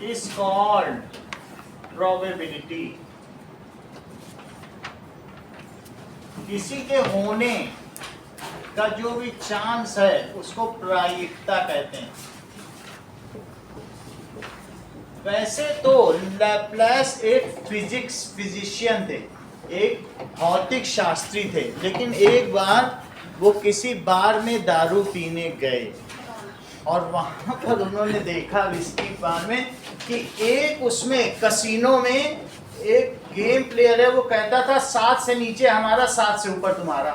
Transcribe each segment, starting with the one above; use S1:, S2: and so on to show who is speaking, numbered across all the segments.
S1: is called probability. किसी के होने का जो भी चांस है उसको प्रायिकता कहते हैं। वैसे तो लैप्लास एक फिजिशियन थे, एक भौतिक शास्त्री थे, लेकिन एक बार वो किसी बार में दारू पीने गए और वहां पर उन्होंने देखा विस्की बार में कि एक उसमें कसिनो में एक गेम प्लेयर है, वो कहता था 7 से नीचे हमारा, 7 से ऊपर तुम्हारा,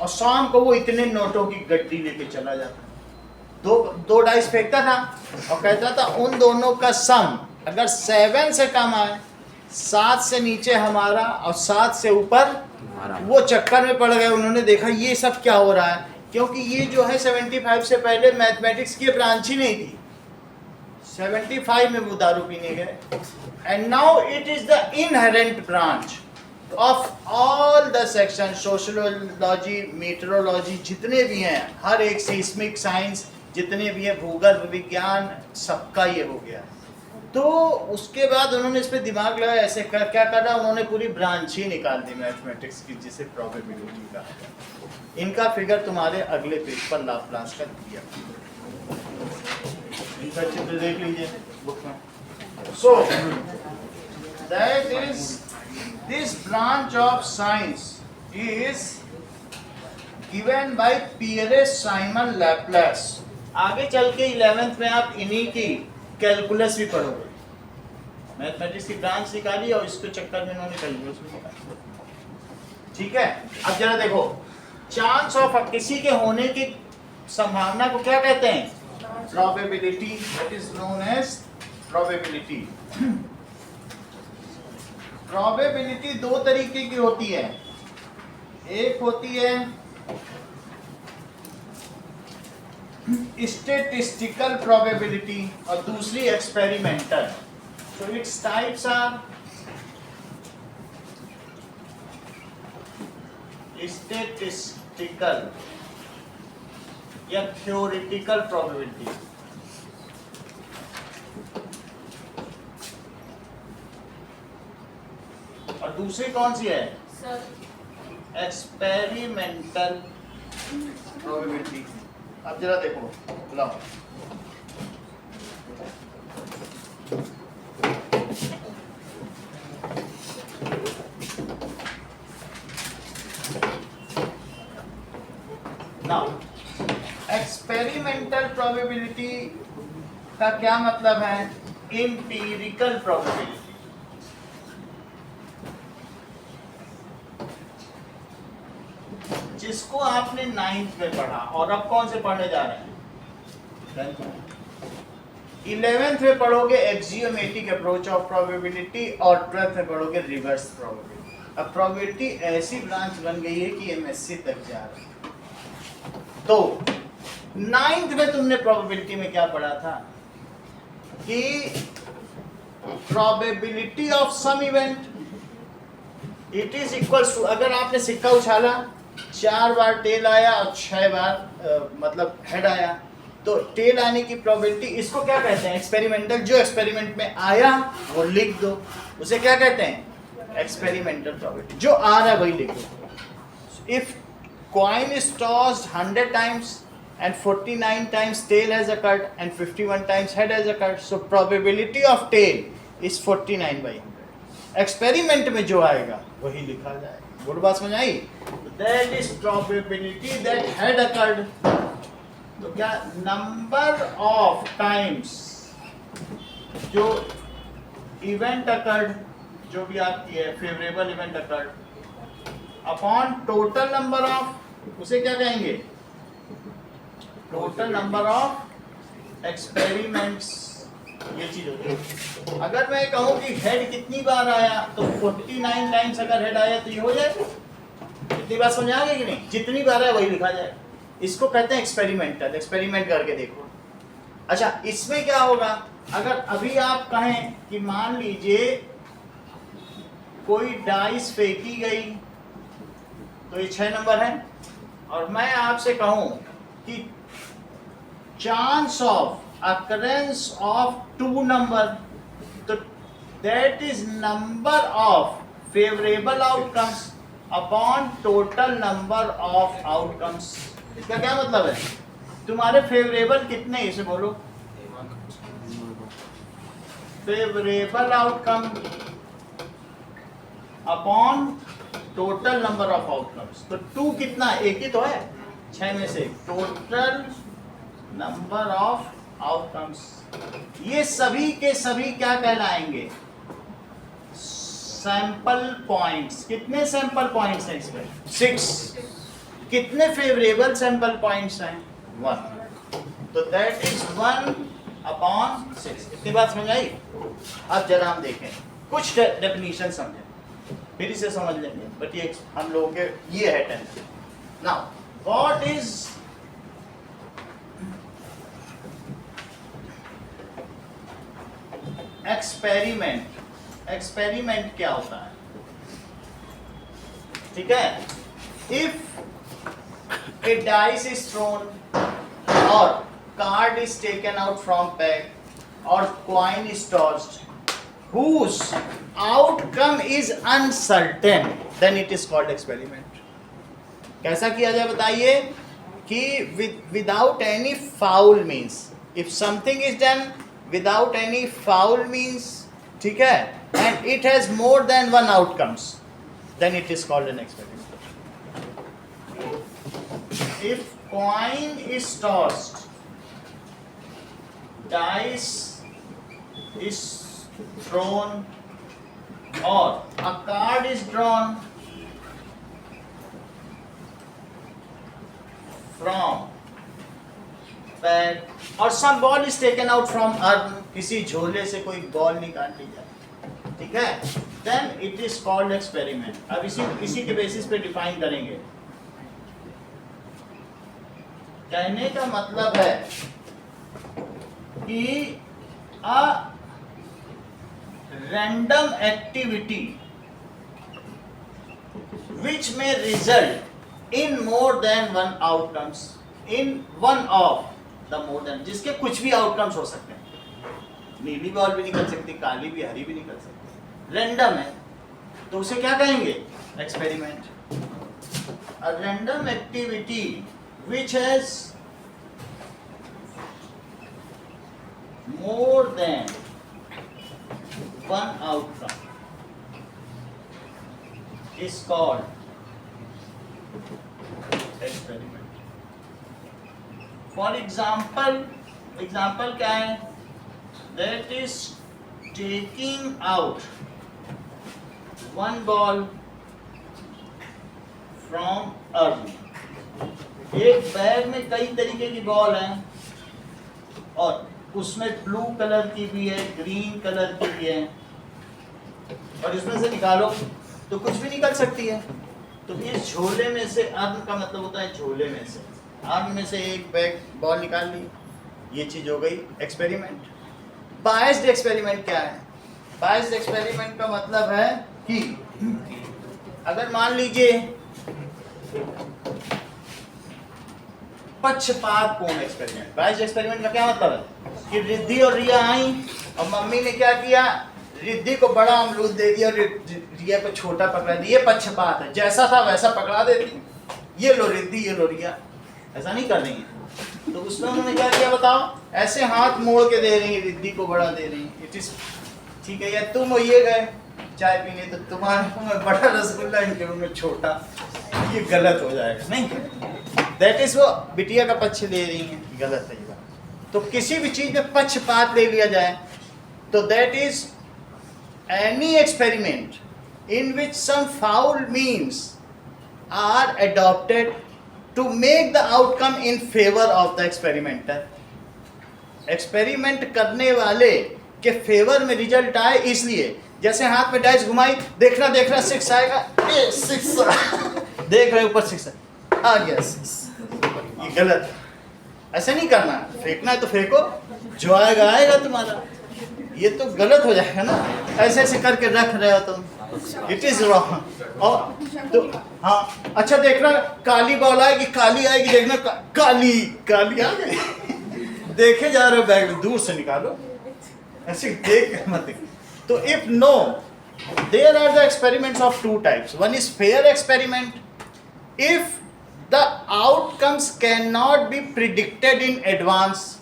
S1: और शाम को वो इतने नोटों की गड्डी लेके चला जाता, दो डाइस फेंकता था और कहता था उन दोनों का सम अगर 7 से कम आए, 7 से नीचे हमारा और 7 से ऊपर, वो चक्कर में पड़ गए। उन्होंने देखा ये सब क्या हो रहा है, क्योंकि ये जो है 75 से पहले मैथमेटिक्स की ब्रांच ही नहीं थी। 75 में वो दारू पीने गए, and now it is the inherent branch of all the section, sociology, meteorology, जितने भी हैं, हर एक सिस्मिक साइंस जितने भी है, भूगर्भ विज्ञान, सबका ये हो गया। तो उसके बाद उन्होंने इस पे दिमाग लगाया, ऐसे क्या करना, उन्होंने पूरी ब्रांच ही निकाल दी मैथमेटिक्स की, जिसे प्रोबेबिलिटी का। इनका फिगर तुम्हारे अगले पेज पर लाप्लास का दिया, इनका चित्र देख लीजिए बुक में। So that is this branch of science is given by Pierre Simon Laplace. आगे चल के 11th में आप इन्हीं की कैलकुलस भी पढ़ोगे। मैथमेटिक्स की ब्रांच निकाली और इसके चक्कर में इन्होंने कैलकुलस भी निकाली। ठीक है, अब जरा देखो, चांस ऑफ, किसी के होने की संभावना को क्या कहते हैं? Probability. That is known as probability. Probability दो तरीके की होती है, एक होती है स्टैटिस्टिकल प्रोबेबिलिटी और दूसरी experimental. So its types are statistical या थ्योरेटिकल प्रोबेबिलिटी, और दूसरी कौन सी है? Experimental probability. अब जरा देखो, लाओ नाउ, एक्सपेरिमेंटल प्रोबेबिलिटी का क्या मतलब है? Empirical probability. जिसको आपने 9th में पढ़ा और अब कौन से पढ़ने जा रहे हैं? 11th में पढ़ोगे एक्सियोमेटिक अप्रोच ऑफ प्रोबेबिलिटी और 12th में पढ़ोगे रिवर्स प्रोबेबिलिटी। अब प्रोबेबिलिटी ऐसी ब्रांच बन गई है कि एमएससी तक जा रही है। तो 9th में तुमने प्रोबेबिलिटी में क्या पढ़ा था कि probability of some event it is equals to, अगर आपने सिक्का उछाला, 4 बार टेल आया और 6 बार मतलब हेड आया, तो टेल आने की प्रोबेबिलिटी, इसको क्या कहते हैं? एक्सपेरिमेंटल। जो एक्सपेरिमेंट में आया वो लिख दो, उसे क्या कहते हैं? Experimental probability. जो आ रहा है वही लिख दो। If coin is tossed 100 times and 49 times tail has occurred and 51 times head has occurred, so probability of tail is 49/100। Experiment में जो आएगा वही लिखा जाएगा। बोल बात समझ आई? That is probability that had occurred। तो क्या, नंबर ऑफ टाइम्स जो इवेंट अकर्ड, जो भी आपकी है favourable event occurred, upon total number of, उसे क्या कहेंगे? Total number of experiments. ये चीज होती है। अगर मैं कहूँ कि हेड कितनी बार आया, तो 49 टाइम्स अगर हेड आया तो ये हो जाएगा। कितनी बार समझ आ गई कि नहीं? जितनी बार है वही लिखा जाएगा। इसको कहते हैं एक्सपेरिमेंटल। एक्सपेरिमेंट करके देखो। अच्छा, इसमें क्या होगा? अगर अभी आप कहें कि मान लीजिए कोई डाइस फेंकी गई, तो ये 6 नंबर है, और मैं आपसे कहूं कि chance of occurrence of 2 number तो that is number of favourable outcomes upon total number of outcomes. इसका क्या मतलब है? तुम्हारे फेवरेबल कितने, इसे बोलो। Favourable outcome upon total number of outcomes. तो 2 कितना, एक ही तो है 6 में से। टोटल नंबर ऑफ आउटकम्स, ये सभी के सभी क्या कहलाएंगे? Sample points. कितने सैंपल पॉइंट्स हैं इसमें? 6। कितने फेवरेबल सैंपल पॉइंट्स हैं? 1। तो दैट इज 1 अपॉन 6। इतनी बात समझ आई? अब जरा हम देखें, कुछ डेफिनेशन समझें, फिर इसे समझ लेंगे। बट ये हम लोगों के ये है tension. Now what is experiment? Experiment क्या होता है? ठीक है, if a dice is thrown और card is taken out from pack और coin is tossed whose outcome is uncertain, then it is called experiment. कैसा किया जाए बताइए? कि without any foul means, if something is done without any foul means, ठीक है, and it has more than one outcomes, then it is called an experiment. If coin is tossed, dice is thrown, or a card is drawn from bag, or some ball is taken out from urn, किसी झोले से कोई ball निकाल ली जाए, ठीक है, then it is called experiment. अब इसी के बेसिस पे डिफाइन करेंगे। कहने का मतलब है कि a random activity which may result in more than one outcomes, in one of the more than, जिसके कुछ भी आउटकम्स हो सकते हैं। नीली बॉल भी निकल सकती, काली भी, हरी भी निकल सकती, रैंडम है, तो उसे क्या कहेंगे? Experiment. A random activity which has more than one outcome is called experiment. For example क्या है? That is taking out one ball from urn. एक बैग में कई तरीके की बॉल हैं और उसमें ब्लू कलर की भी है, ग्रीन कलर की भी है, और इसमें से निकालो तो कुछ भी निकल सकती है। तो इस झोले में से, अर्न का मतलब होता है झोले में से, अर्न में से एक बैग बॉल निकाल ली, ये चीज हो गई एक्सपेरिमेंट। बायस्ड एक्सपेरिमेंट क्या है? बायस्ड एक्सपेरिमेंट का मतलब है कि अगर मान लीजिए पक्षपातपूर्ण एक्सपेरिमेंट। बायस्ड एक्सपेरिमेंट का क्या मतलब है कि रिद्धि और रिया आई और मम्मी ने क्या किया, रिद्धि को बड़ा अमरूद दे दिया और रिया को छोटा पकड़ा दिया। ये पक्षपात है, जैसा था वैसा पकड़ा देती, ये लो रिद्धि ये लो रिया, ऐसा नहीं कर रही है। तो उसमें उन्होंने क्या किया बताओ? ऐसे हाथ मोड़ के दे रही है, रिद्धि को बड़ा दे रही है, इट इज ठीक है। या तुम ये गए चाय पीने तो तुम्हारे मुंह में बड़ा रसगुल्ला, इनके मुंह में छोटा, ये गलत हो जाएगा। नहीं, दैट इज वो बिटिया का पक्ष ले रही है, गलत है ये बात। तो किसी भी चीज में पक्षपात ले लिया जाए तो that is any experiment in which some foul means are adopted to make the outcome in favour of the experimenter. Experiment करने वाले के फेवर में रिजल्ट आए, इसलिए जैसे हाथ में डाइस घुमाई, देखना देखना 6 आएगा, 6 देख रहे ऊपर 6 आ गया 6, ये गलत है। ऐसा नहीं करना, फेंकना है तो फेंको, जो आएगा आएगा तुम्हारा, ये तो गलत हो जाएगा ना। ऐसे ऐसे करके रख रहे हो तुम, इट इज रॉन्ग। और तो हाँ अच्छा देखना, काली बॉल आएगी, काली आएगी, देखना काली काली आ गई, देखे जा रहे हो बैग में, दूर से निकालो, ऐसे देख मत। तो if no, there are the experiments of two types. One is fair experiment. If the outcomes cannot be predicted in advance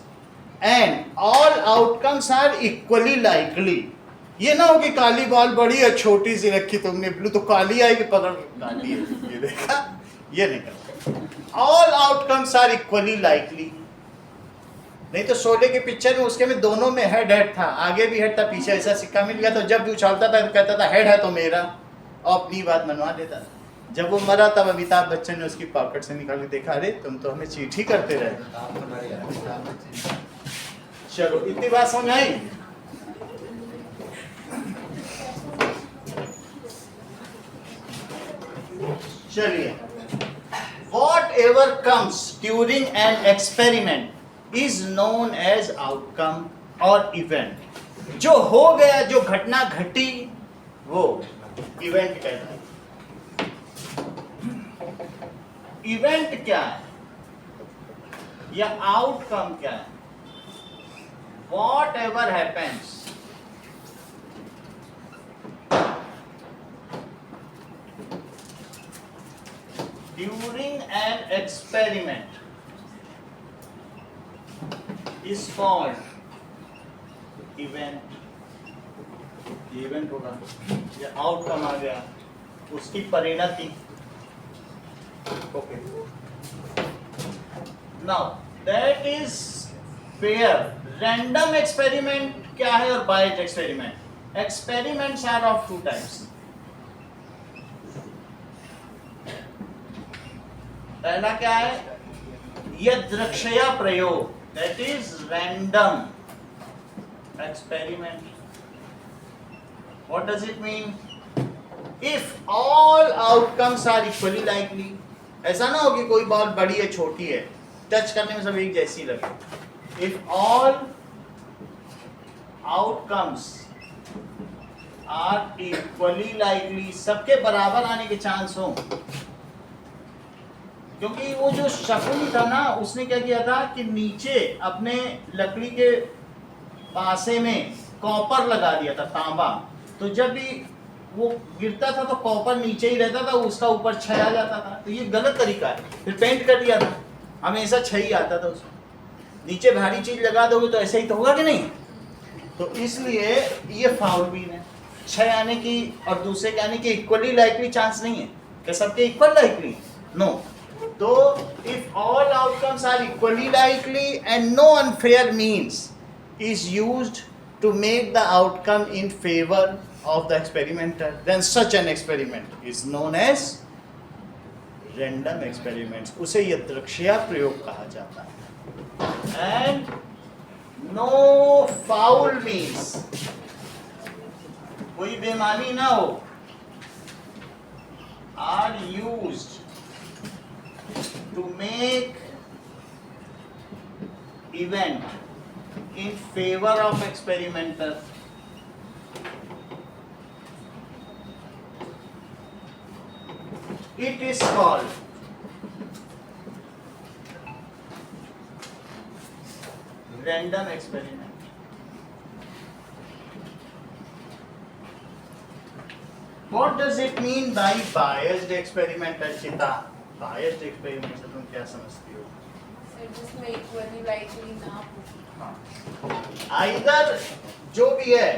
S1: and all outcomes are equally likely. ये ना हो कि काली बॉल बड़ी है, छोटी सी रखी तुमने ब्लू, तो काली आएगी पकड़ काली है, ये देखा, ये नहीं करता. All outcomes are equally likely. नहीं तो शोले के पिक्चर में उसके में दोनों में हेड था, आगे भी हेड था, पीछे ऐसा सिक्का मिल गया, तो जब भी उछालता था तो कहता था हेड है तो मेरा, और अपनी बात मनवा लेता था. जब वो मरा तब अमिताभ बच्चन ने उसकी पॉकेट से निकाल के देखा, अरे तुम तो हमें चीट ही करते रहे. चलो इतनी बात समझ आई. चलिए, whatever comes during an experiment is known as outcome or event. जो हो गया, जो घटना घटी, वो इवेंट कहलाता है. इवेंट क्या है या आउटकम क्या है? Whatever happens during an experiment is called event. ये इवेंट होगा या आउटकम आ गया, उसकी परिणति. Okay. Now that is fair. Random experiment क्या है और biased experiment? Experiments are of two types. पहला क्या है? यदृच्छया प्रयोग, that is random experiment. What does it mean? If all outcomes are equally likely. ऐसा ना हो कि कोई बॉल बड़ी है छोटी है, टच करने में सब एक जैसी लगे. If all outcomes are equally likely, सबके बराबर आने के चांस हो. क्योंकि वो जो शकुन था ना, उसने क्या किया था कि नीचे अपने लकड़ी के पासे में कॉपर लगा दिया था, तांबा. तो जब भी वो गिरता था तो कॉपर नीचे ही रहता था, उसका ऊपर छय आ जाता था. तो ये गलत तरीका है. फिर पेंट कर दिया था, हमेशा छई आता था उसमें. नीचे भारी चीज लगा दोगे तो ऐसे ही तो होगा कि नहीं. तो इसलिए ये फाउल बीन है. छय आने की और दूसरे के आने की इक्वली लाइकली चांस नहीं है. क्या सबके इक्वल लाइकली? नो. तो if all outcomes are equally likely and no unfair means is used to make the outcome in favour of the experimenter, then such an experiment is known as random experiments. उसे यदृच्छया प्रयोग कहा जाता है. And no foul means कोई बेईमानी ना हो, are used to make event in favor of experimenter. It is called random experiment. What does it mean by biased experiment, Archita? Biased experiment से तुम क्या समझती हो?
S2: जिसमें इक्वली लाइकली ना हो.
S1: हाँ. Either जो भी है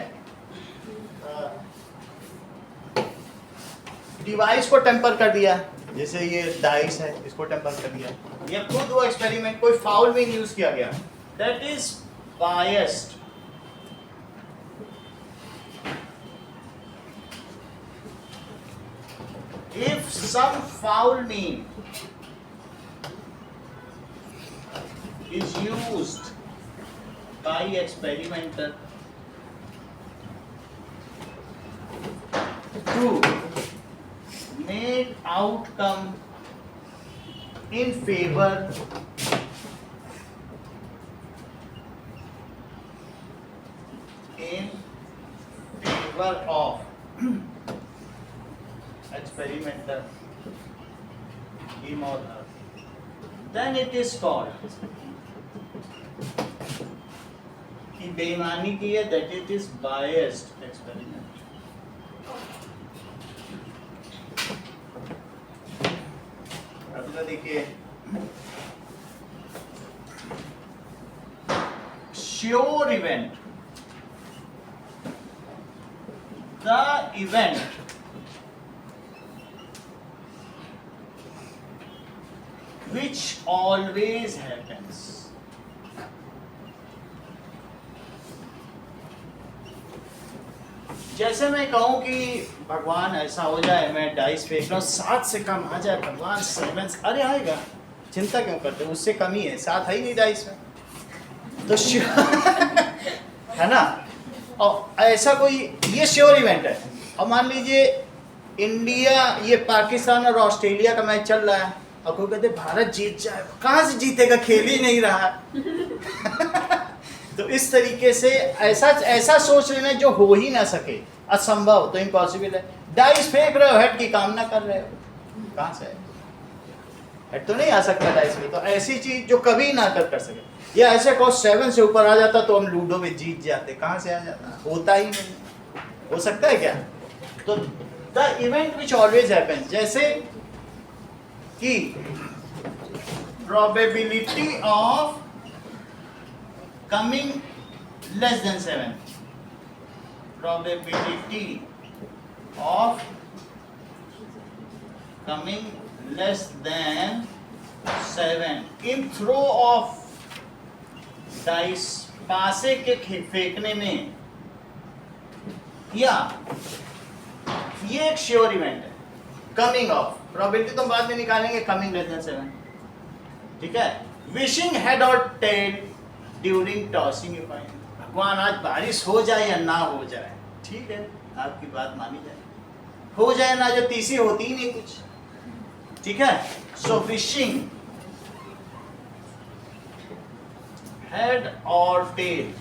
S1: डिवाइस को टेम्पर कर दिया, जैसे ये डाइस है, इसको टेम्पर कर दिया, या खुद वो एक्सपेरिमेंट कोई फाउल मीन यूज किया गया, that is biased. If some foul mean is used by experimenter to make outcome in favor of experimenter, him or her, then it is called कि बेईमानी की है, that it is biased experiment. अगला देखिए, sure event. The event which always happens. जैसे मैं कहूं कि भगवान ऐसा हो जाए, मैं डाइस फेंक रहा हूँ, 7 से कम आ जाए भगवान, 7, अरे आएगा, चिंता क्यों करते हो, उससे कम ही है, 7 है ही नहीं डाइस में, तो है ना। और ऐसा कोई, ये श्योर इवेंट है। और मान लीजिए इंडिया, ये पाकिस्तान और ऑस्ट्रेलिया का मैच चल रहा है, और कोई कहते भारत जीत जाए, कहाँ से जीतेगा, खेल ही नहीं रहा। तो इस तरीके से ऐसा सोच लेना जो हो ही ना सके, असंभव, तो इम्पॉसिबल है। डाइस फेंक रहे हो, हेड की कामना कर रहे हो, कहाँ से हेड तो नहीं आ सकता डाइस में, तो ऐसी चीज जो कभी ना कर सके। या ऐसे कहो 7 से ऊपर आ जाता तो हम लूडो में जीत जाते, कहाँ से आ जाता, होता ही नहीं, हो सकता है क्या। तो the event which always happens, जैसे कि probability of coming less then 7, probability of coming less than 7 in throw of dice, पासे के फेंकने में, या ये एक श्योर इवेंट है। कमिंग ऑफ, प्रोबेबिलिटी तो बाद में निकालेंगे, कमिंग लेस देन 7, ठीक है। विशिंग हेड और tail during tossing you find, भगवान आज बारिश हो जाए या ना हो जाए, ठीक है, आपकी बात मानी जाए, हो जाए ना, जो तीसरी होती ही नहीं कुछ, ठीक है। सो विशिंग हेड और tail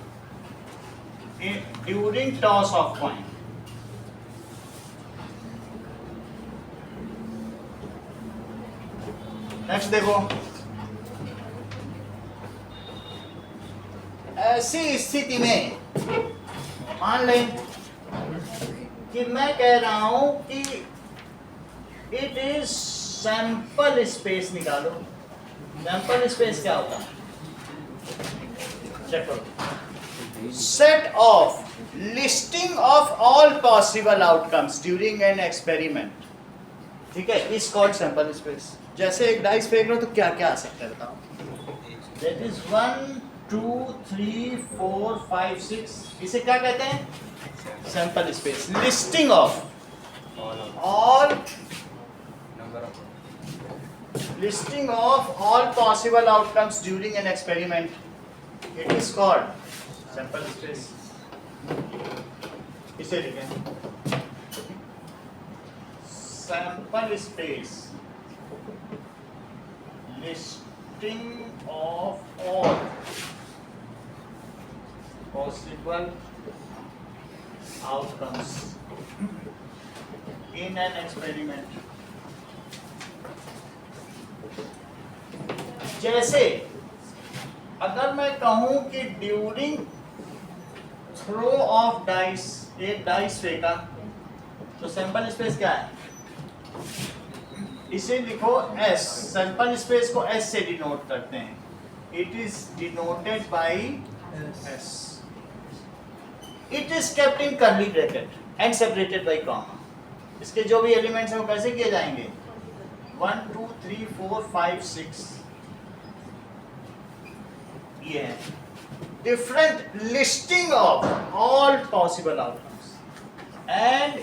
S1: during toss of coin. Next देखो, ऐसी स्थिति में मान लें कि मैं कह रहा हूं कि इट इज सैंपल स्पेस, निकालो सैंपल स्पेस क्या होता है, चेक करो। Set of listing of all possible outcomes during an experiment, ठीक है, इज कॉल्ड सैंपल स्पेस। जैसे एक डाइस फेंक रहे हो तो क्या क्या आ सकता है बताओ, दैट इज 1 2 3 4 5 6, इसे क्या कहते हैं, sample space. Listing of all, listing of all possible outcomes during an experiment, it is called sample space. इसे लिखें sample space, listing of all possible outcomes in an experiment. जैसे अगर मैं कहूं कि ड्यूरिंग थ्रो ऑफ डाइस, एक dice फेंका, तो सैंपल स्पेस क्या है, इसे लिखो S, सैंपल स्पेस को S से डिनोट करते हैं, it is denoted by S। It is kept in curly bracket and separated by comma. इसके जो भी एलिमेंट्स हैं वो कैसे किए जाएंगे, 1 2 3 4 5 6, ये है different listing of all possible outcomes and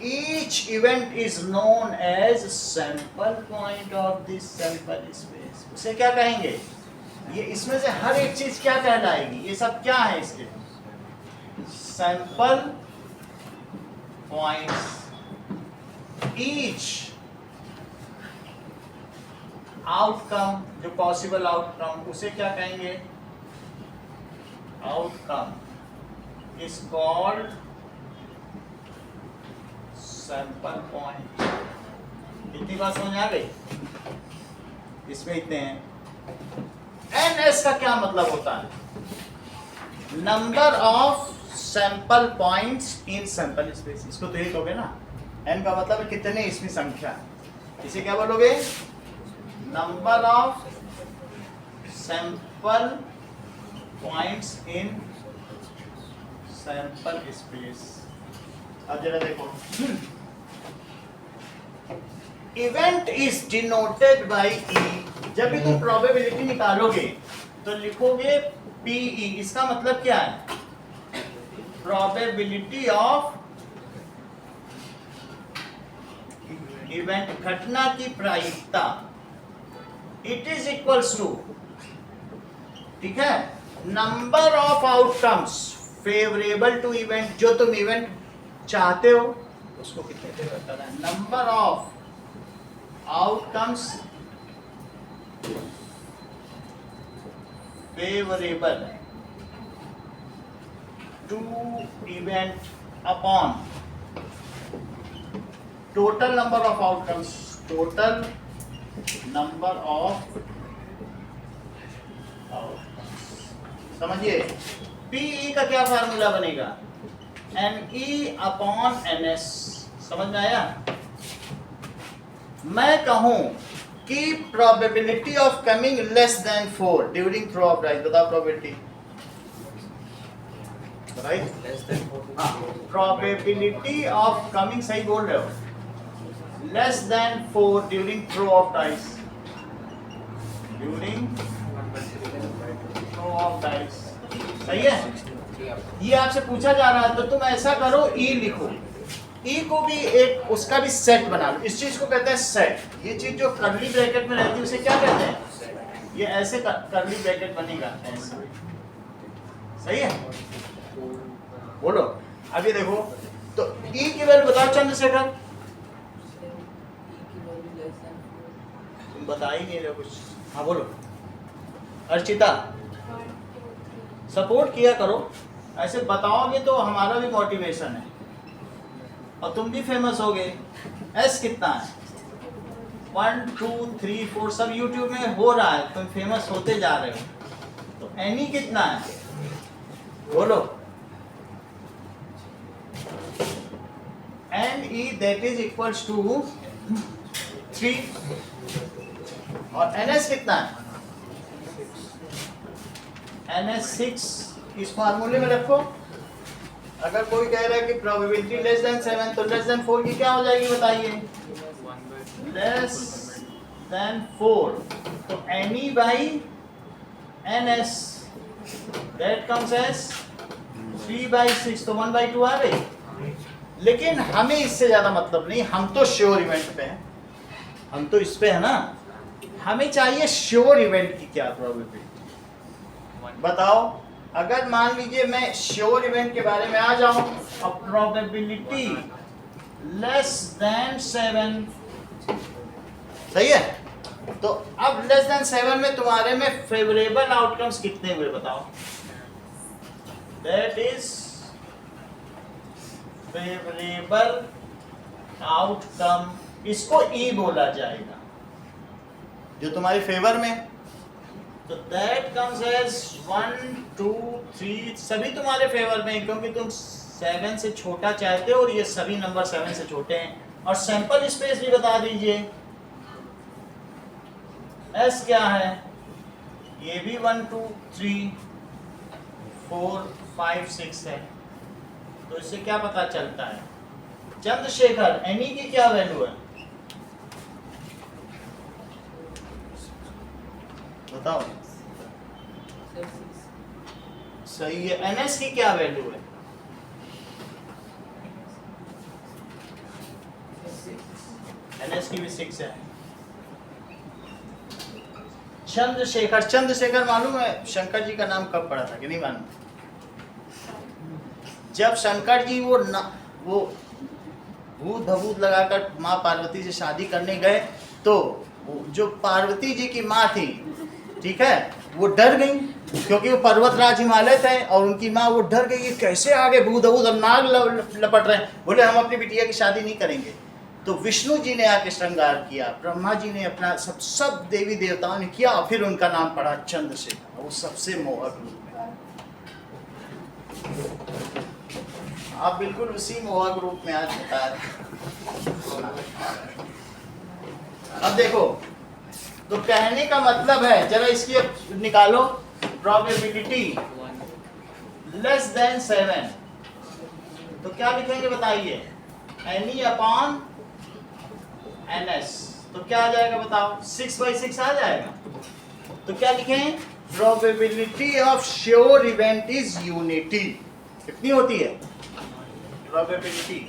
S1: each event is known as sample point of this sample space. उसे क्या कहेंगे, ये इसमें से हर एक चीज क्या कहलाएगी, ये सब क्या है इसके सैंपल पॉइंट्स। ईच आउटकम, जो पॉसिबल आउटकम, उसे क्या कहेंगे, outcome is called sample point. इतनी बात समझ आ गई, इसमें इतने हैं। एन एस का क्या मतलब होता है, number of sample points in sample space. इसको तो यही कहोगे ना, n का मतलब है कितने इसमें संख्या। इसे क्या बोलोगे? Number of sample points in sample space. अब जरा देखो, इवेंट इज डिनोटेड बाय ई। जब भी तुम प्रोबेबिलिटी निकालोगे तो लिखोगे पीई। इसका मतलब क्या है? प्रोबेबिलिटी ऑफ इवेंट, घटना की प्रायिकता। इट इज इक्वल्स टू, ठीक है, number of outcomes favourable to event. जो तुम इवेंट चाहते हो उसको कितने फेवर करना है, number of outcomes favourable to event upon total number of outcomes, total number of outcomes. समझिए, पीई का क्या फार्मूला बनेगा? NE upon NS। समझ में आया? मैं कहूं कि probability of coming less than 4 during throw of dice. बताओ probability, right?
S3: Less than 4
S1: probability of coming, सही बोल रहे हो, less than 4 during throw of dice, during throw of dice. सही है? ये आपसे पूछा जा रहा है तो तुम ऐसा करो, ई लिखो। ई को भी एक उसका भी सेट बना लो। इस चीज को कहते हैं सेट। ये चीज जो कर्ली ब्रैकेट में रहती है उसे क्या कहते हैं? ये ऐसे कर्ली ब्रैकेट बनेगा ऐसे। सही है? बोलो। अभी देखो तो ई की वैल्यू बताओ चंद्रशेखर। तुम बता ही नहीं रहे कुछ। हाँ बोलो। अर्चिता, सपोर्ट किया करो, ऐसे बताओगे तो हमारा भी मोटिवेशन है और तुम भी फेमस होगे। एस कितना है? 1 2 3 4 सब यूट्यूब में हो रहा है, तुम फेमस होते जा रहे हो। तो एनी कितना है? बोलो। N E that is equals to 3 और एन एस कितना है? NS 6। इस फार्मूले में रखो। अगर कोई कह रहा है कि प्रोबेबिलिटी लेस देन 7 तो लेस देन 4 की क्या हो जाएगी बताइए? लेस देन 4 तो NE by NS that comes as 3/6 तो 1/2 आ गई। लेकिन हमें इससे ज्यादा मतलब नहीं, हम तो श्योर इवेंट पे हैं, हम तो इस पे है ना। हमें चाहिए श्योर इवेंट की क्या प्रोबेबिलिटी बताओ। अगर मान लीजिए मैं श्योर इवेंट के बारे में आ जाऊं और प्रोबेबिलिटी लेस देन 7, सही है? तो अब लेस देन 7 में तुम्हारे में फेवरेबल आउटकम्स कितने हुए बताओ? दैट इज फेवरेबल आउटकम, इसको ई बोला जाएगा जो तुम्हारे फेवर में। तो दैट कम्स एज 1 2 3 सभी तुम्हारे फेवर में, क्योंकि तुम 7 से छोटा चाहते हो और ये सभी नंबर 7 से छोटे हैं। और सैंपल स्पेस भी बता दीजिए, एस क्या है? ये भी 1 2 3 4 5 6 है। तो इससे क्या पता चलता है? चंद्रशेखर, एनी की क्या वैल्यू है बताओ? सही है। एनएस की क्या वैल्यू है? एनएस की भी 6 है। चंद्रशेखर, चंद्रशेखर मालूम है शंकर जी का नाम कब पड़ा था कि नहीं मालूम? जब शंकर जी वो भूत भभूत लगाकर माँ पार्वती से शादी करने गए तो जो पार्वती जी की माँ थी, ठीक है, वो डर गई क्योंकि वो पर्वतराज हिमालय थे और उनकी माँ वो डर गई, कैसे आगे भूत भूत नाग लपट रहे हैं। बोले हम अपनी बिटिया की शादी नहीं करेंगे। तो विष्णु जी ने आके श्रृंगार किया, ब्रह्मा जी ने अपना सब देवी देवताओं ने किया और फिर उनका नाम पड़ा चंद्रशेखर। वो सबसे मोहक रूप में। आप बिल्कुल उसी मोहक रूप में आज बता रहे। अब देखो, तो कहने का मतलब है, जरा इसकी अब निकालो प्रोबेबिलिटी लेस देन 7, तो क्या लिखेंगे बताइए, एनी अपॉन एनएस, तो क्या आ जाएगा बताओ, 6/6 आ जाएगा। तो क्या लिखें, probability of sure event is unity. कितनी होती है probability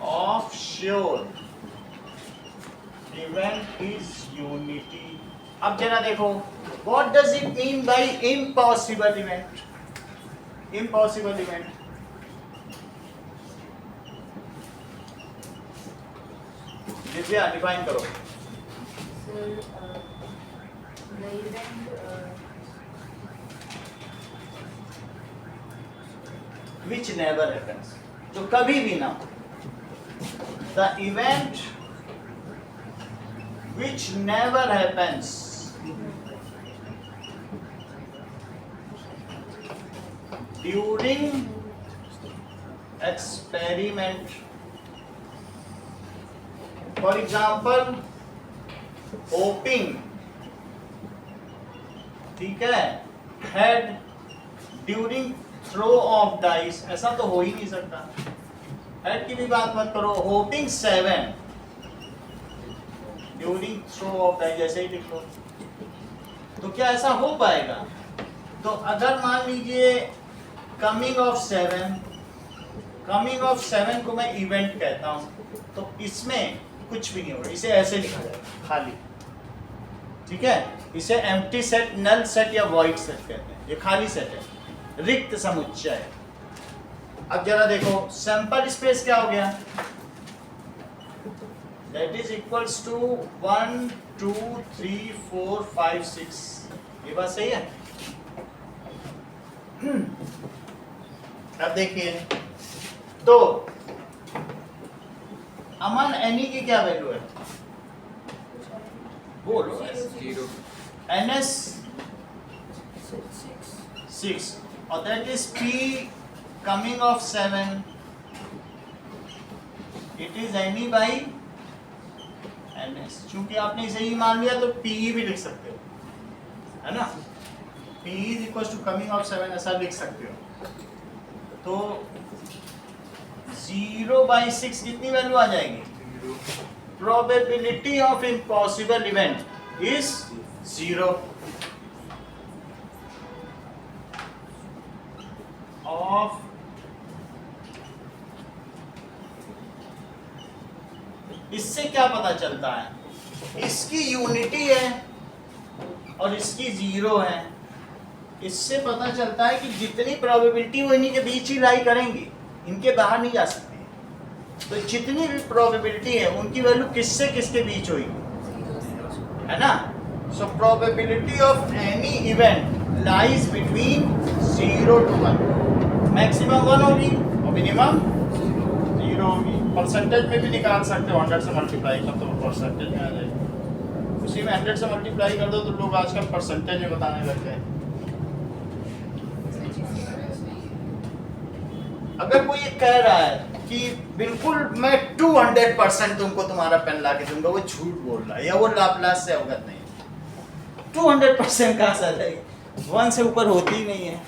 S1: of sure event is unity. अब जरा देखो, what does it mean by impossible event? Impossible event, Divya define करो।
S2: Sir, the event
S1: Which never happens, जो कभी भी ना हो। The event which never happens during experiment, for example hoping, ठीक है, head during throw of dice, ऐसा तो हो ही नहीं सकता। हेड की भी बात मत करो, hoping 7 during throw of dice, जैसे ही लिख लो। तो क्या ऐसा हो पाएगा? तो अगर मान लीजिए कमिंग ऑफ 7 को मैं इवेंट कहता हूं, तो इसमें कुछ भी नहीं होगा, इसे ऐसे लिखा जाएगा खाली, ठीक है। इसे एम्प्टी सेट, नल सेट या वॉइड सेट कहते हैं, ये खाली सेट है, रिक्त समुच्चय। अब जरा देखो, सैंपल स्पेस क्या हो गया, दैट इज इक्वल्स टू 1 2 3 4 5 6, ये बात सही है। अब देखिए, तो अमन एनी की क्या वैल्यू है, बोलो। एनएस 6 और that is P coming of 7, it is any by ns। चूंकि आपने इसे ही मान लिया तो P भी लिख सकते हो, है ना, P is equals to coming of 7 ऐसा लिख सकते हो। तो 0/6 कितनी वैल्यू आ जाएगी, probability of impossible event is 0 of इससे क्या पता चलता है, इसकी यूनिटी है और इसकी 0 है। इससे पता चलता है कि जितनी प्रोबेबिलिटी वो इन्हीं के बीच ही लाई करेंगी, इनके बाहर नहीं जा सकती। तो जितनी भी प्रोबेबिलिटी है उनकी वैल्यू किससे किसके बीच होगी, है ना। So probability of any event lies between 0 to 1, maximum 1 होगी और मिनिमम 0 होगी। परसेंटेज में भी निकाल सकते हो, 100 से मल्टीप्लाई कर दो परसेंटेज में आ जाएगी। उसी में 100 से मल्टीप्लाई कर दो तो लोग आजकल परसेंटेज में बताने लग गए। अगर कोई ये कह रहा है कि बिल्कुल मैं 200% तुमको तुम्हारा पेन ला के दूंगा, वो झूठ बोल रहा है या वो लाप्लास से अवगत नहीं है। 200% कहाँ से आ जाएगी, 1 से ऊपर होती ही नहीं है।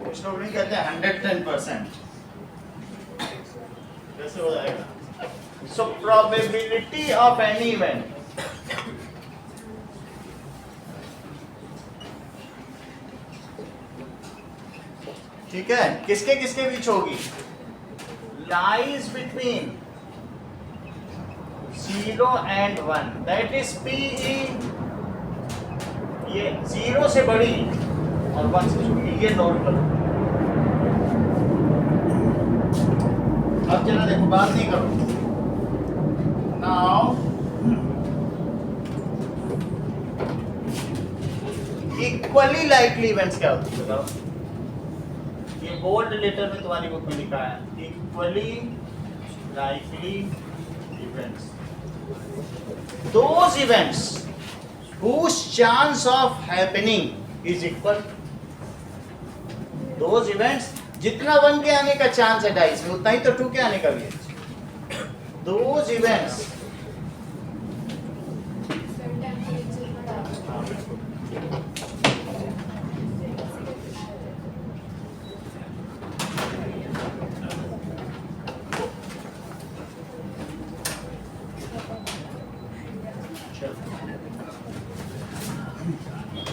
S1: कुछ लोग नहीं कहते 110%, कैसे हो जाएगा। So probability of any event ठीक है, किसके किसके बीच होगी, lies between 0 and 1, that is PE। ये 0 से बड़ी और 1 से छोटी, ये नॉर्मल। अब जरा देखो, बात नहीं करो। नाउ इक्वली लाइकली इवेंट्स क्या होते हैं बताओ, ये बोल्ड लेटर में तुम्हारी बुक में लिखा है, equally likely events, those events whose chance of happening is equal those events, जितना 1 के आने का चांस है डाइस में उतना ही तो 2 के आने का भी है। दोज इवेंट्स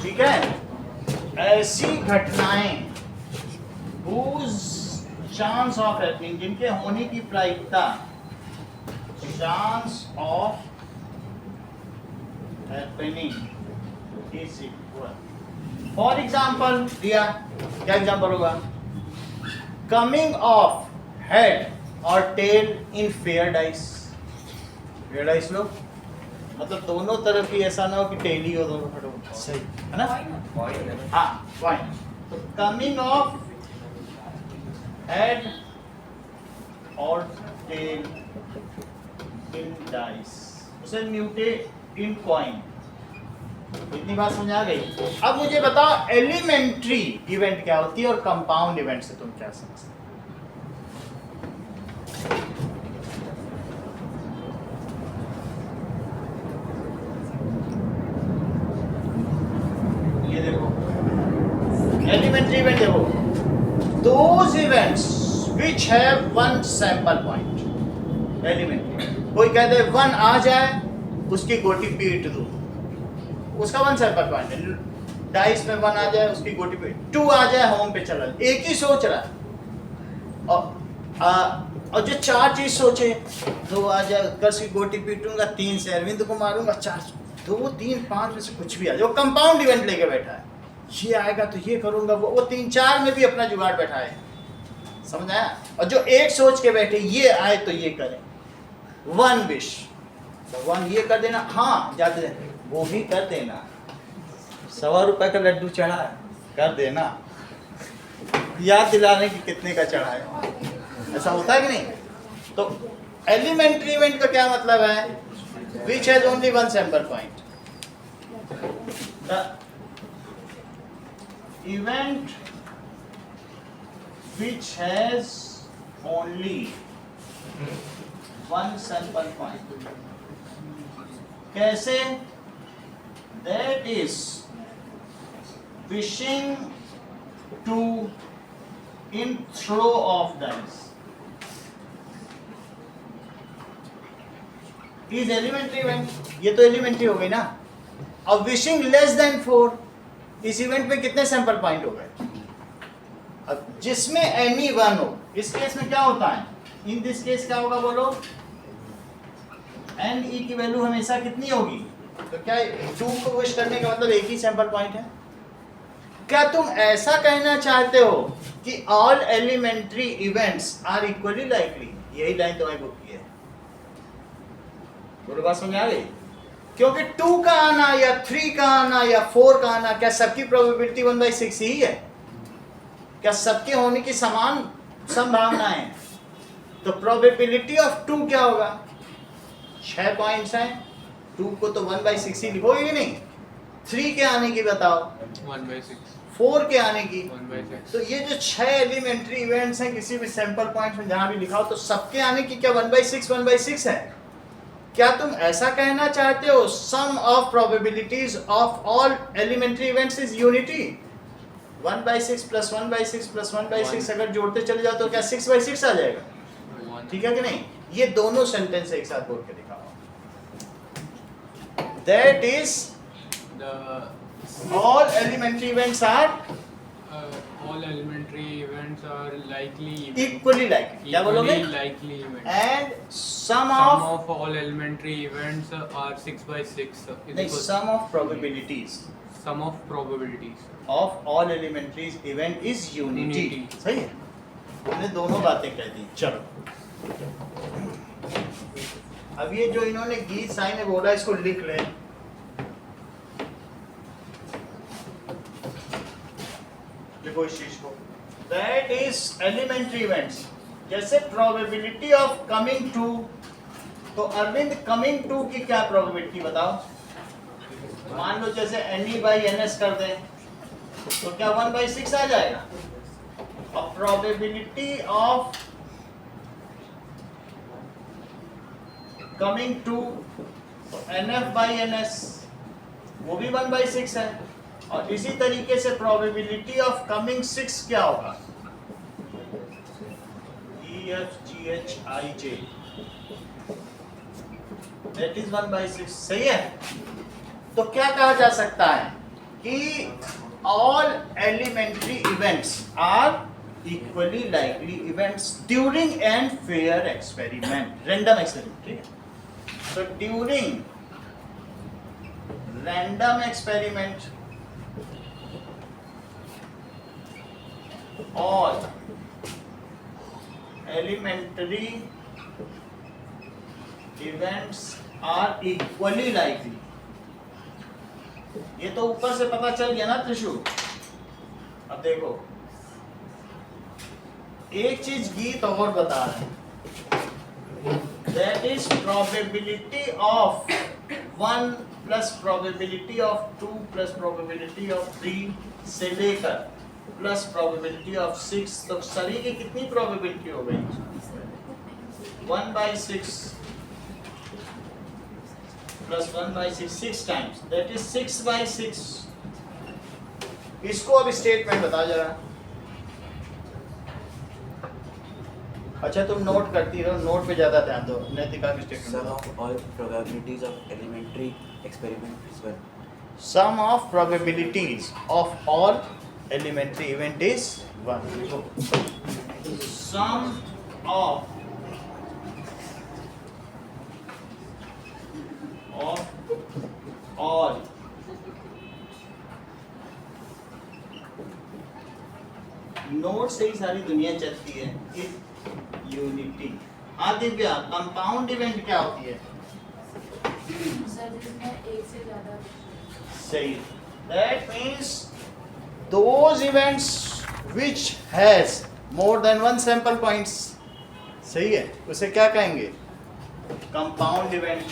S1: ठीक है, ऐसी घटनाएं whose chance of happening, जिनके होने की प्रायिकता, chance of happening is equal, for example दिया, क्या एग्जाम्पल होगा, coming of head or tail in fair dice, fair dice लो, मतलब दोनों तरफ ही ऐसा ना हो कि टेल ही हो दोनों खड़े हो, सही है ना, हाँ पॉइंट, तो कमिंग ऑफ हेड और टेल इन डाइस, उसे म्यूटेट इन कॉइन, इतनी बात समझ आ गई। अब मुझे बताओ एलिमेंट्री इवेंट क्या होती है और कंपाउंड इवेंट से तुम क्या समझते हो? ये देखो एलिमेंट्री इवेंट देखो, those events which have one sample point, elementary, कोई कहते हैं 1 आ जाए उसकी गोटी पीट दो, उसका 1 सैंपल पॉइंट है, डाइस में 1 आ जाए उसकी गोटी पीट, 2 आ जाए होम पे चला, एक ही सोच रहा है, और जो 4 चीज सोचे, 2 आ जाए उत्कर्ष की गोटी पीटूंगा, 3 से अरविंद को मारूंगा, 4 2 3 5 में से कुछ भी आ जाए, वो कंपाउंड इवेंट लेके बैठा है, ये आएगा तो ये करूंगा, वो 3 4 में भी अपना जुगाड़ बैठा है, समझ आया? और जो एक सोच के बैठे ये आए तो ये करें, 1 विश, भगवान ये कर देना, हाँ जाते वो भी कर देना, 100 रुपए का लड्डू चढ़ा है कर देना, याद दिलाने की कितने का चढ़ा है, ऐसा होता है कि नहीं? तो एलिमेंट्री इवेंट का क्या मतलब है? Which has only 1 sample point, the event which has only 1 sample point, कैसे? That is wishing to in throw of dice is elementary event, ये तो elementary हो गई ना। अब wishing less than 4, इस इवेंट में कितने सैंपल पॉइंट हो गए? अब जिसमें एनी 1 हो, इस केस में क्या होता है, इन दिस केस क्या होगा बोलो, एन ई की वैल्यू हमेशा कितनी होगी, तो क्या 2 को विश करने का मतलब एक ही सैंपल पॉइंट है? क्या तुम ऐसा कहना चाहते हो कि all elementary events are equally likely? यही लाइन तुम्हारी बुक की है, बोलो बात समझ आ गई? क्योंकि 2 का आना या 3 का आना या 4 का आना, क्या सबकी प्रोबेबिलिटी 1/6 ही है? क्या सबके होने की समान संभावना है? तो प्रोबेबिलिटी ऑफ 2 क्या होगा? 6 पॉइंट्स हैं, 2 को तो 1/6 ही लिखोगे कि नहीं? 3 के आने की बताओ,
S3: 1/6,
S1: 4 के आने की,
S3: 1/6,
S1: तो ये जो 6 एलिमेंट्री इवेंट्स हैं किसी भी सैंपल पॉइंट में जहां भी लिखा हो, तो सबके आने की क्या 1/6 है? क्या तुम ऐसा कहना चाहते हो sum of probabilities of all elementary events is unity? 1/6 plus 1/6 plus 1/6 अगर जोड़ते चले जाओ तो क्या 6/6 आ जाएगा?
S3: 1,
S1: ठीक है कि नहीं? ये दोनों सेंटेंस एक साथ बोल के दिखाओ। That is
S3: the
S1: all elementary events are
S3: all elementary events are likely events.
S1: Equally likely, क्या बोलोगे?
S3: Equally likely events.
S1: And sum
S3: Sum
S1: of,
S3: of all elementary events are 6/6.
S1: नहीं, sum of probabilities
S3: Sum of probabilities.
S1: Of all elementary event is unity.
S3: Unity.
S1: सही है, हमने दोनों बातें कह दी। चलो अब ये जो इन्होंने गीत साई ने बोला इसको लिख ले, लिखो इस चीज को। दैट इज एलिमेंट्री इवेंट्स, जैसे प्रोबेबिलिटी ऑफ कमिंग टू, तो अरविंद कमिंग टू की क्या प्रोबेबिलिटी बताओ? मान लो जैसे NE/NS कर दें, तो क्या 1/6 आ जाएगा? और probability of coming to NF/NS वो भी 1/6 है। और इसी तरीके से प्रोबेबिलिटी ऑफ कमिंग 6 क्या होगा? EFGHIJ that is 1/6। सही है। तो क्या कहा जा सकता है कि all elementary events are equally likely events during and fair experiment, random experiment. ठीक है। तो during random experiment all elementary events are equally likely। ये तो ऊपर से पता चल गया ना त्रिशूल। अब देखो एक चीज गीत और बता रहे हैं, that is probability of 1 plus probability of 2 plus probability of 3 से लेकर प्लस प्रोबेबिलिटी ऑफ 6। तो सभी की कितनी प्रोबेबिलिटी हो गई? 1/6 प्लस 1/6 6 टाइम्स, दैट इज 6/6। इसको अब स्टेटमेंट बता जरा। अच्छा तुम नोट करती रहो, नोट पे ज्यादा ध्यान दो। नैतिका की statement
S4: Sum of all probabilities of elementary experiment is 1.
S1: Sum of probabilities of all elementary event is 1। sum of all note से ही सारी दुनिया चलती है। If unity. हाँ दिव्या, कंपाउंड इवेंट क्या होती है?
S2: सर जिसमें एक से ज्यादा
S1: सही। That means those events which has more than one sample points। सही है, उसे क्या कहेंगे? Compound event.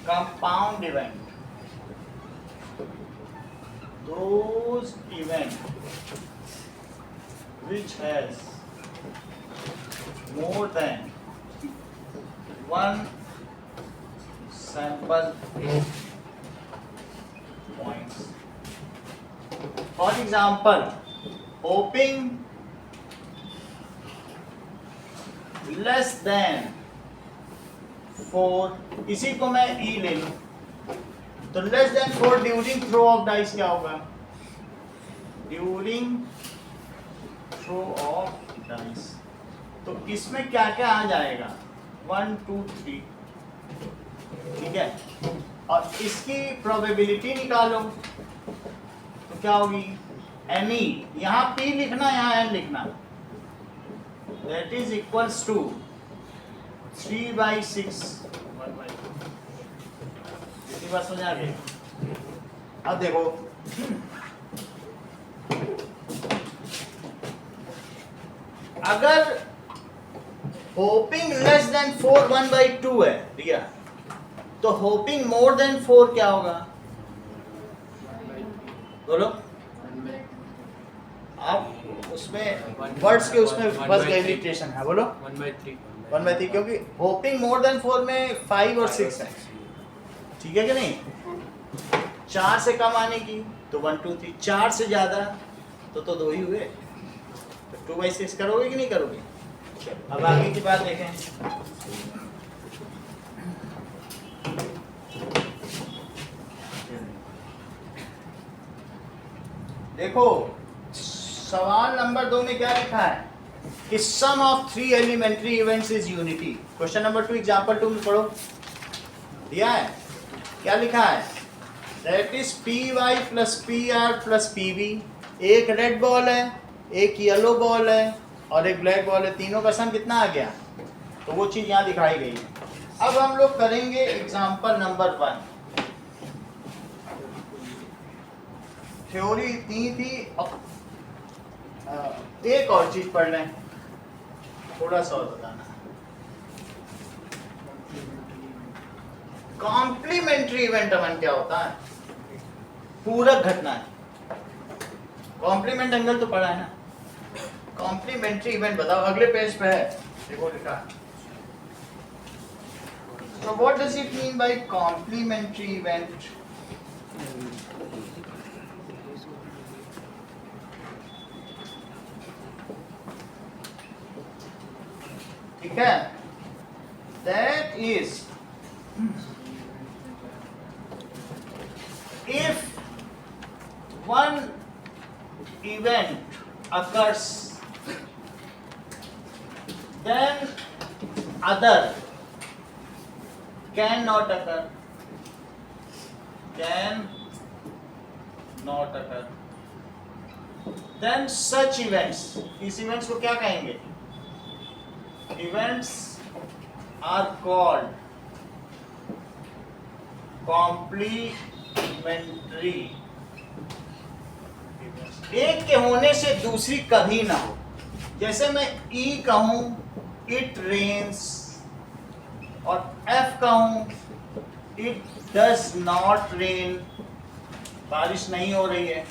S1: Compound event those event which has more than one sample points। For example, hoping less than 4, इसी को मैं E ले लूं तो less than 4 during throw of dice क्या होगा? During throw of dice. तो इसमें क्या क्या आ जाएगा? 1 2 3। ठीक है। और इसकी प्रोबेबिलिटी निकालो तो क्या होगी? ME, यहाँ P लिखना, यहाँ N लिखना। That is equals to 3/6 1/2। इसी बात समझ आ गई? अब देखो अगर होपिंग लेस देन 4 1/2 है दिया, तो होपिंग मोर देन 4 क्या होगा? बोलो। आप उसमें वर्ड्स के उसमें बस गए, लिमिटेशन है। बोलो
S3: 1/3
S1: 1/3, क्योंकि होपिंग मोर देन 4 में 5 और 6 है। ठीक है कि नहीं? 4 से कम आने की तो 1 2 3, 4 से ज्यादा तो 2 ही हुए। तो 2/6 करोगे कि नहीं करोगे? अब आगे की बात देखें। देखो सवाल नंबर 2 में क्या लिखा है कि sum of 3 elementary events is unity. Question number 2 example 2 में पढ़ो, दिया है क्या लिखा है? That is PY plus PR plus PB। एक रेड बॉल है, एक येलो बॉल है और एक ब्लैक बॉल है, तीनों का सम कितना आ गया? तो वो चीज यहाँ दिखाई गई है। अब हम लोग करेंगे एग्जांपल नंबर 1। थ्योरी इतनी थी, अब एक और चीज पढ़ लें, थोड़ा सा और बताना। कॉम्प्लीमेंट्री इवेंट अमन क्या होता है? पूरक घटना है। कॉम्प्लीमेंट एंगल तो पढ़ा है ना। कॉम्प्लीमेंट्री इवेंट बताओ, अगले पेज पे है, देखो लिखा है। So what does it mean by complementary event? ठीक है, that is if one event occurs, then other cannot occur. Then such events, इस events को क्या कहेंगे? Events are called complementary events. एक के होने से दूसरी कभी ना हो। जैसे मैं E कहूं it rains, और F कहूं it does not rain, बारिश नहीं हो रही है।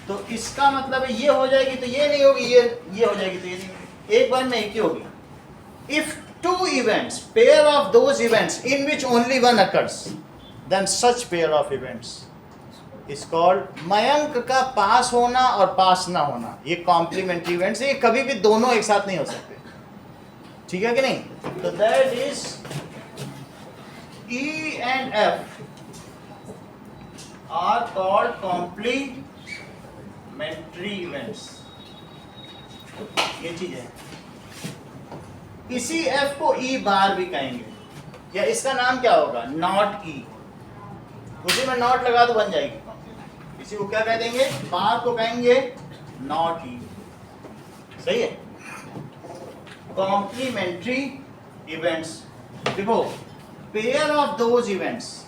S1: तो इसका मतलब है ये हो जाएगी तो ये नहीं होगी, ये हो जाएगी तो ये नहीं होगी। एक बार में एक ही होगी। If two events, pair of those events in which only one occurs, then such pair of events is called, Mayank का पास होना और पास ना होना, ये कॉम्प्लीमेंट्री इवेंट्स, ये कभी भी दोनों एक साथ नहीं हो सकते। ठीक है कि नहीं? तो that is E and F are called complementary events. ये चीज है। इसी F को E बार भी कहेंगे, या इसका नाम क्या होगा? Not E। उसी में नॉट लगा तो बन जाएगी। इसी को क्या कह देंगे? बार को कहेंगे नॉट E। सही है? कॉम्प्लीमेंट्री इवेंट्स, देखो, pair of those events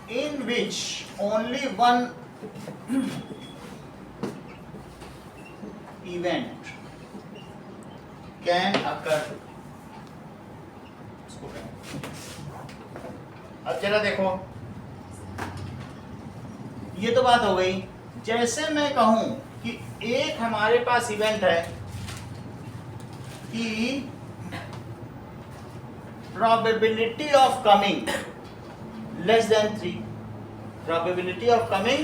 S1: in which only one event can occur. अब जरा देखो, ये तो बात हो गई। जैसे मैं कहूं कि एक हमारे पास इवेंट है कि probability of coming less than 3, probability of coming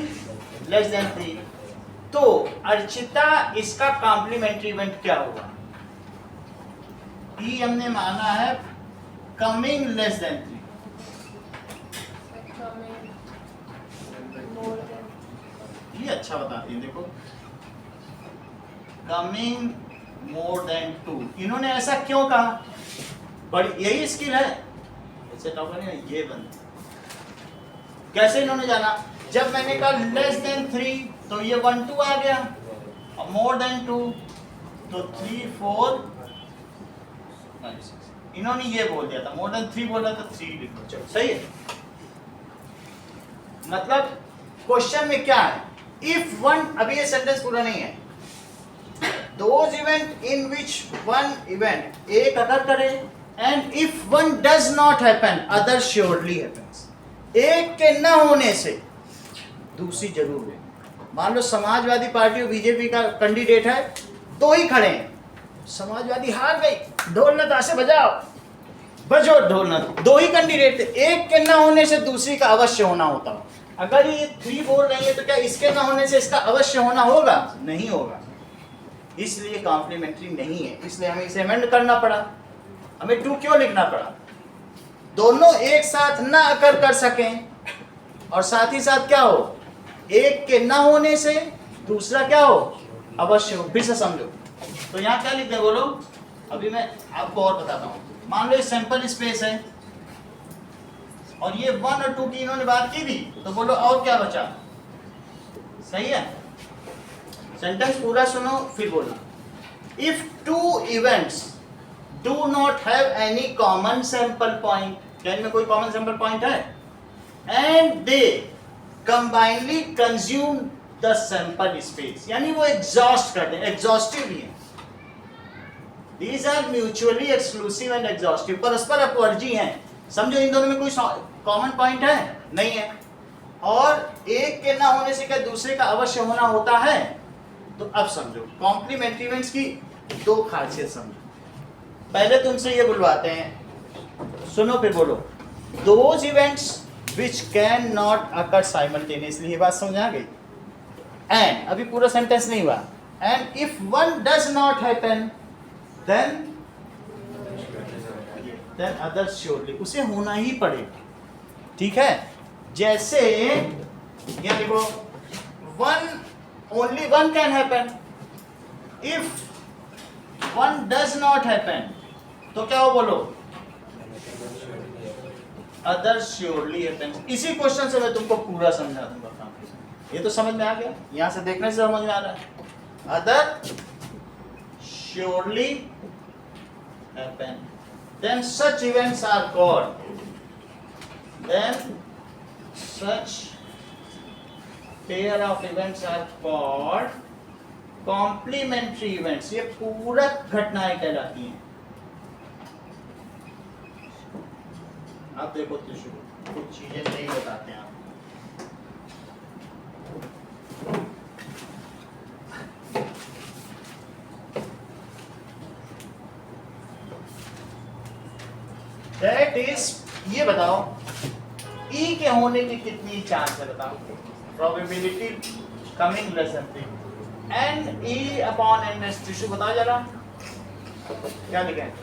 S1: less than 3, तो अर्चिता इसका कॉम्प्लीमेंट्री इवेंट क्या होगा? ई हमने माना है कमिंग लेस देन 3, ये अच्छा बताती है। देखो, कमिंग मोर देन 2, इन्होंने ऐसा क्यों कहा? बड़ी यही स्किल है, ऐसे टॉपर नहीं, ये बंद। कैसे इन्होंने जाना? जब मैंने कहा लेस देन 3 तो ये 1 2 आ गया, और मोर देन 2 तो 3 4 6। इन्होंने ये बोल दिया था, मोर देन 3 बोला तो 3 लिखो। चलो सही है। मतलब क्वेश्चन में क्या है? इफ वन, अभी ये सेंटेंस पूरा नहीं है, those event in which one event एक अगर करे and if one does not happen other surely happens, एक के न होने से दूसरी जरूर है। मान लो समाजवादी पार्टी और बीजेपी का कैंडिडेट है, दो ही खड़े हैं, समाजवादी हार गई, ढोल न ताशे बजाओ, बजो ढोल न, दो ही कैंडिडेट, एक के न होने से दूसरी का अवश्य होना होता हो। अगर ये 3 बोल रही है तो क्या इसके ना होने से इसका अवश्य होना होगा? नहीं होगा। इसलिए कॉम्प्लीमेंट्री नहीं है, इसलिए हमें इसे अमेंड करना पड़ा। हमें 2 क्यों लिखना पड़ा? दोनों एक साथ ना अकर कर सकें, और साथ ही साथ क्या हो? एक के ना होने से दूसरा क्या हो? अवश्य हो। फिर से समझो, तो यहाँ क्या लिखते हैं बोलो? अभी मैं आपको और बताता हूँ। मान लो ये सैंपल स्पेस है, और ये 1 और 2 की इन्होंने बात की थी, तो बोलो और क्या बचा? सही है? सेंटेंस पूरा सुनो फिर बोलना। If 2 events do not have any common sample point, क्या इनमें कोई कॉमन सैंपल पॉइंट है? And they combinedly consume the sample space, यानी वो एग्जॉस्ट कर दें, एग्जॉस्टिव ही है, These are mutually exclusive and exhaustive. परस्पर अपवर्जी हैं. समझो इन दोनों में कोई कॉमन पॉइंट है? नहीं है. और एक के ना होने से क्या दूसरे का अवश्य होना होता है? तो अब समझो कॉम्प्लीमेंट्री इवेंट्स की दो खासियत समझो. पहले तुमसे ये बुलवाते हैं, सुनो फिर बोलो. Those events which can not occur simultaneously. ये बात समझ आ गई? And अभी पूरा सेंटेंस नहीं हुआ. And if one does not happen, then others surely. उसे होना ही पड़ेगा. ठीक है? जैसे क्या लिखो? Only one can happen. If one does not happen, तो क्या हो बोलो? Others surely happen. इसी क्वेश्चन से मैं तुमको पूरा समझा दूंगा. ये तो समझ में आ गया? यहाँ से देखने से समझ में आ रहा है. Other surely happen. Then such events are called. Then such pair of events are called complementary events. ये पूरक घटनाएं कहलाती हैं. आप देखो त्रिशु कुछ चीजें नहीं बताते हैं आप. That is, ये बताओ E के होने की कितनी चांस है बताओ. Probability coming less then 3 and E upon n S. Trishu बताओ जरा क्या लिखा है?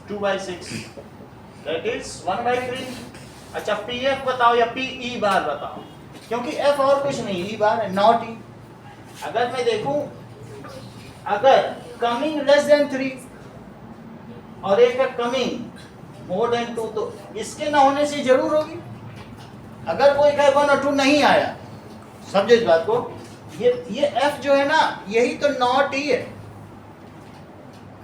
S1: 2/6. That is 1/3. अच्छा PF बताओ या PE बार बताओ, क्योंकि F और कुछ नहीं, E बार है, नॉट E. अगर मैं देखूं, अगर कमिंग लेस देन 3 और एक का कमिंग मोर देन 2, तो इसके ना होने से जरूर होगी. अगर कोई का 1 और 2 नहीं आया, समझो इस बात को, ये F जो है ना, यही तो नॉट E है.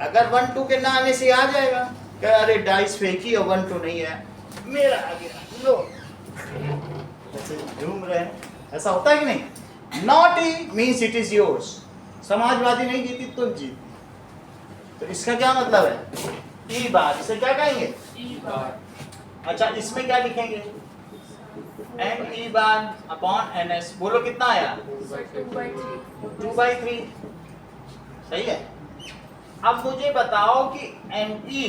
S1: अगर 1 2 के ना आने से आ जाएगा क्या? अरे डाइस फेंकी और 1 2 नहीं है, मेरा आ गया. लो ऐसे झूम रहे हैं. ऐसा होता है कि नहीं? Not E means it is yours. Samajwadi नहीं जीती, तुम जीती. तो इसका क्या मतलब है? E बार. इसे क्या कहेंगे?
S3: E बार.
S1: अच्छा इसमें क्या लिखेंगे? n E bar upon n s. बोलो कितना आया? 2/3. सही है. अब मुझे बताओ कि n E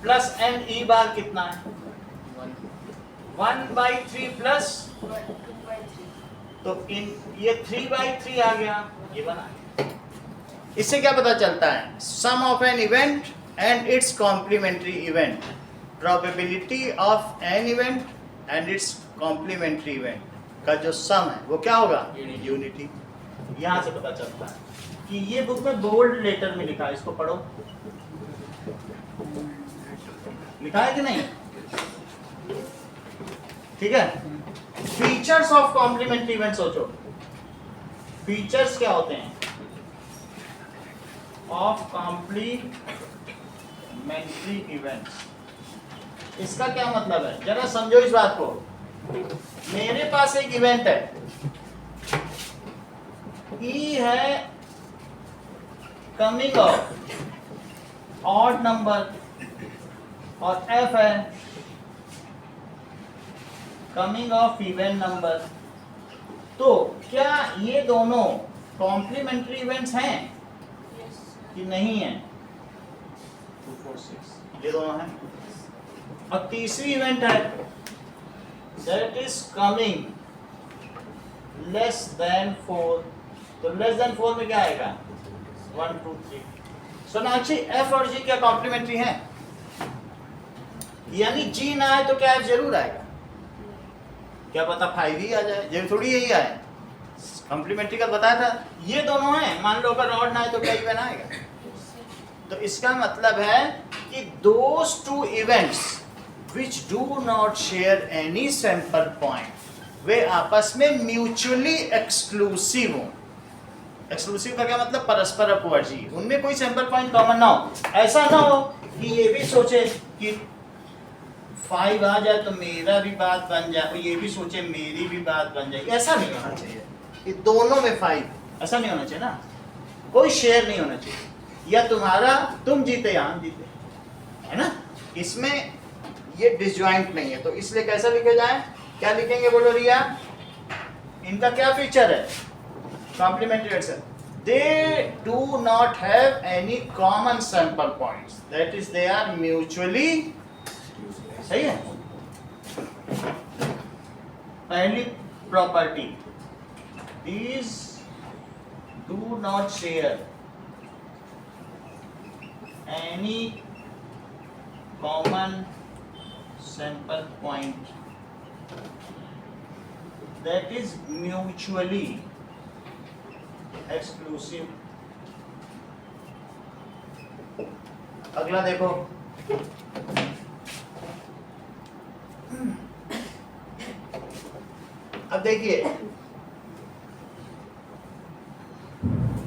S1: plus n E बार कितना है? 1/3 प्लस, तो ये 3/3 आ गया. ये बना. इससे क्या पता चलता है? Sum of an event and its complementary event. Probability of an event and its complementary event का जो सम है वो क्या होगा? यूनिटी. यहां से पता चलता है कि ये बुक में बोल्ड लेटर में लिखा है. इसको पढ़ो. लिखा है कि नहीं? ठीक है. फीचर्स ऑफ कॉम्प्लीमेंट्री इवेंट सोचो. फीचर्स क्या होते हैं ऑफ कॉम्प्लीमेंट्री इवेंट्स? इसका क्या मतलब है? जरा समझो इस बात को. मेरे पास एक इवेंट है, E है कमिंग ऑफ ऑड नंबर और F है कमिंग ऑफ इवन नंबर. तो क्या ये दोनों कॉम्प्लीमेंट्री इवेंट्स हैं कि नहीं है? 2 4 6 ये दोनों हैं. और तीसरी इवेंट है that is coming less than 4. तो लेस देन 4 में क्या आएगा? 1 2 3. सोनाक्षी F और G क्या कॉम्प्लीमेंट्री हैं? यानी G ना आए तो क्या F जरूर आएगा? क्या पता 5 ही आ जाए, जरूर थोड़ी यही आए. कॉम्प्लीमेंट्री का बताया था. ये दोनों हैं, मान लो अगर ऑड ना आए तो क्या इवन आएगा? तो इसका मतलब है कि those two events which do not share any sample point, वे आपस में म्यूचुअली एक्सक्लूसिव हो. एक्सक्लूसिव का क्या मतलब? परस्पर अपवर्जी. उनमें कोई सैंपल पॉइंट कॉमन ना हो. ऐसा ना हो कि ये भी सोचे कि 5 आ जाए तो मेरा भी बात बन जाए, ये भी सोचे मेरी भी बात बन जाए. ऐसा नहीं होना चाहिए. कि दोनों में 5, ऐसा नहीं होना चाहिए ना, कोई शेयर नहीं होना चाहिए, या तुम्हारा तुम जीते या हम जीते, है ना। इसमें ये डिसजॉइंट नहीं है, तो इसलिए कैसा लिखे जाए, क्या लिखेंगे बोलो रिया, इनका क्या फीचर है, complementary addition, they do not have any common sample points, that is they are mutually, सही है। पहली प्रॉपर्टी, these do not share any common sample point, that is mutually exclusive. अगला देखो, अब देखिए,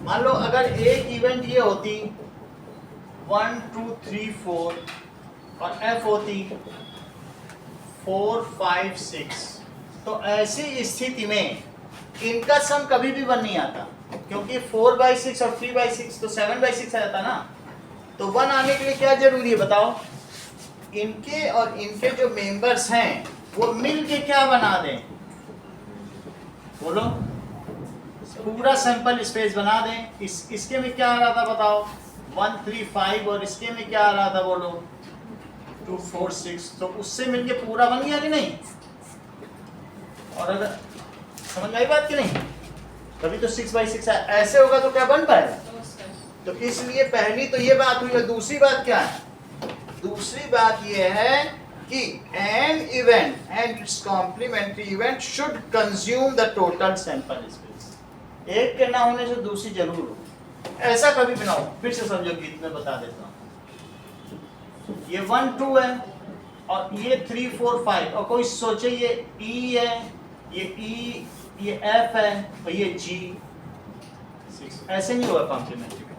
S1: मान लो अगर एक इवेंट ये होती 1 2 3 4 और एफ होती 4 5 6, तो ऐसी स्थिति में इनका सम कभी भी 1 नहीं आता, क्योंकि 4/6 और 3/6 तो 7/6 आ जाता ना। तो 1 आने के लिए क्या जरूरी है बताओ, इनके और इनके जो मेंबर्स हैं वो मिल के क्या बना दें, बोलो, पूरा सैंपल स्पेस बना दें। इसके में क्या आ रहा था बताओ, 1 3 5, और इसके में क्या आ रहा था बोलो, 2 4 6, तो उससे मिलके पूरा बन गया कि नहीं। और अगर समझ आई बात कि नहीं, कभी तो 6/6 ऐसे होगा तो क्या बन पाएगा। तो इसलिए पहली तो ये बात हुई, और दूसरी बात क्या है, दूसरी बात ये है कि an event and its complementary event should consume the total sample space, एक के ना होने से दूसरी जरूर हो, ऐसा कभी भी ना हो। फिर से समझो, गीत में बता देता हूँ, ये 1 2 है और ये 3 4 5, और कोई सोचे ये ई है, ये ई, ये एफ है और ये जी 6, ऐसे नहीं होगा कॉम्प्लीमेंट्री में,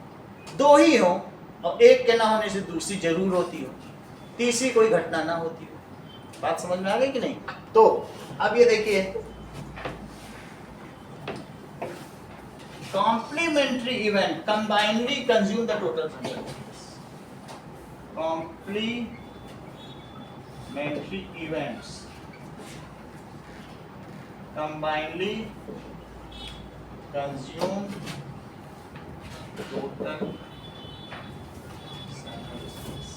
S1: दो ही हो और एक के ना होने से दूसरी जरूर होती हो, तीसरी कोई घटना ना होती हो। बात समझ में आ गई कि नहीं। तो अब ये देखिए, complementary event combinedly consume the total sample space. Complementary events combinedly consume total sample space.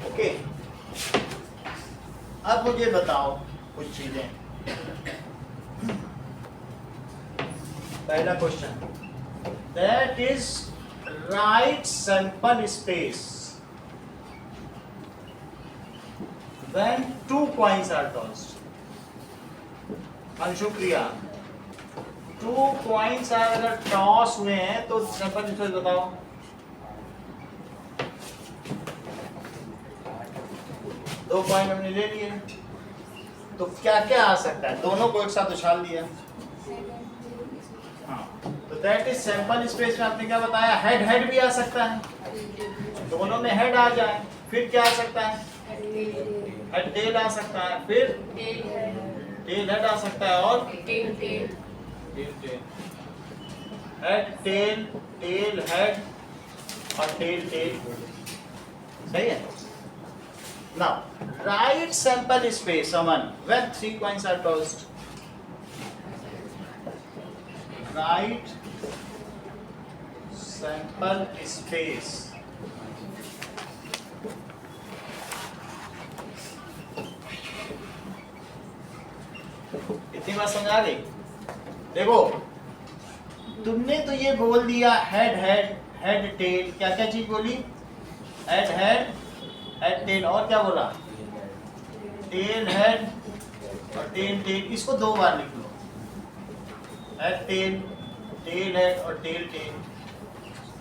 S1: Okay. अब मुझे बताओ कुछ चीजें। पहला question, that is right sample space when 2 coins are tossed. अंशुक्रिया, 2 coins are अगर टॉस हुए हैं तो सैंपल स्पेस बताओ। दो कॉइन हमने ले लिए, तो क्या क्या आ सकता है, दोनों को एक साथ उछाल दिया। हाँ, तो दैट इज सैंपल स्पेस में आपने क्या बताया, हेड हेड भी आ सकता है, दोनों में हेड आ जाए, फिर क्या आ सकता है, हेड टेल आ सकता है, फिर टेल हेड आ सकता है, और tail head tail tail head और टेल टेल, सही है। Now right sample space Aman when 3 coins are tossed. Right sample space इतनी बात समझ आ गई। देखो, तुमने तो ये बोल दिया हेड हेड हेड टेल, क्या क्या चीज बोली, हेड हेड हेड टेल, और क्या बोला, टेल हेड और टेल टेल। इसको 2 बार लिख लो, हेड टेल टेल हेड और टेल टेल,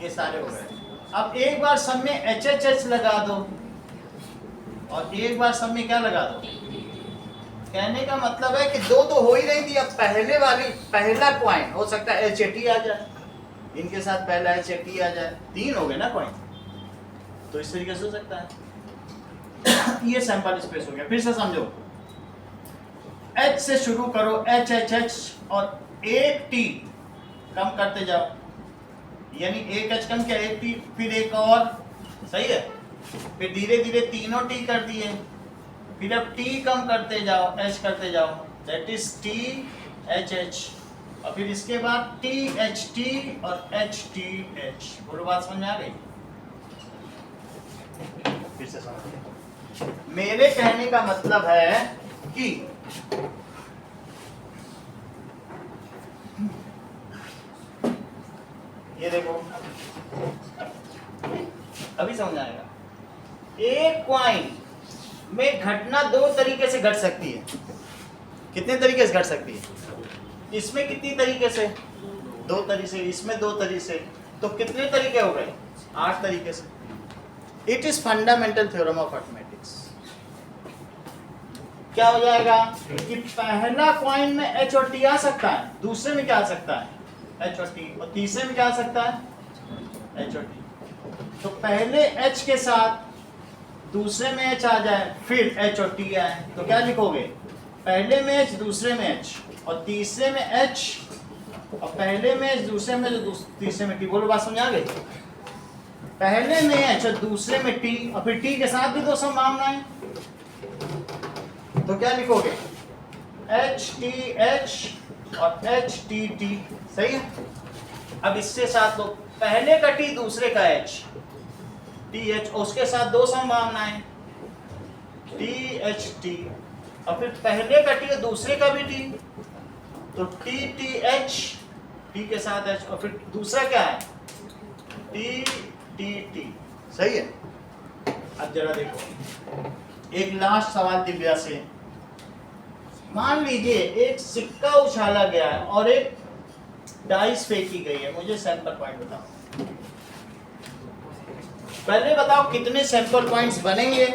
S1: ये सारे हो गए। अब एक बार सब में एच एच एच लगा दो और एक बार सब में क्या लगा दो। कहने का मतलब है कि 2 तो हो ही रही थी, अब पहले वाली पहला कॉइन हो सकता है एच एटी आ जाए, इनके साथ पहला एच एटी आ जाए, 3 हो गए ना कॉइन, तो इस तरीके से हो सकता है। ये सैंपल स्पेस हो गया। फिर से समझो, एच से शुरू करो, एच एच एच और एक टी कम करते जाओ, यानी एक एच कम किया, एक टी, फिर एक और, सही है, फिर धीरे धीरे तीनों टी कर दिए, फिर अब टी कम करते जाओ, एच करते जाओ, that is T H H, और फिर इसके बाद टी एच टी और एच टी एच। बोलो बात समझ में आ गई? फिर से समझ, मेरे कहने का मतलब है कि ये देखो, अभी समझ आएगा। एक कॉइन में घटना दो तरीके से घट सकती है। कितने तरीके से घट सकती है? इसमें कितनी तरीके से? दो तरीके से, इसमें दो तरीके से, तो कितने तरीके हो गए? 8 तरीके से। It is fundamental theorem of arithmetics. क्या हो जाएगा कि पहला कॉइन में एच और टी आ सकता है, दूसरे में क्या आ सकता है? एच और टी, और तीसरे में क्या आ सकता है? एच और टी। तो पहले एच के साथ दूसरे में एच आ जाए, फिर एच और टी आए, तो क्या लिखोगे? पहले में एच, दूसरे में एच, और तीसरे में एच, और पहले में एच, दूसरे में तीसरे में टी। बोलो बात समझ आ गई? पहले में एच और दूसरे में टी, और फिर टी के साथ भी दो संभावनाएं, तो क्या लिखोगे? एच टी एच और एच टी टी, सही है? अब इससे साथ लो, पहले का टी, दूसरे का एच, टी एच, उसके साथ दो संभावनाएं, टी एच टी, और फिर पहले का टी और दूसरे का भी टी, तो टी टी एच, टी के साथ एच, और फिर दूसरा क्या है? टी टी टी, सही है? अब जरा देखो, एक लास्ट सवाल दिव्या से। मान लीजिए एक सिक्का उछाला गया है और एक डाइस फेंकी गई है, मुझे सैंपल पॉइंट बताओ। पहले बताओ कितने सैंपल पॉइंट्स बनेंगे,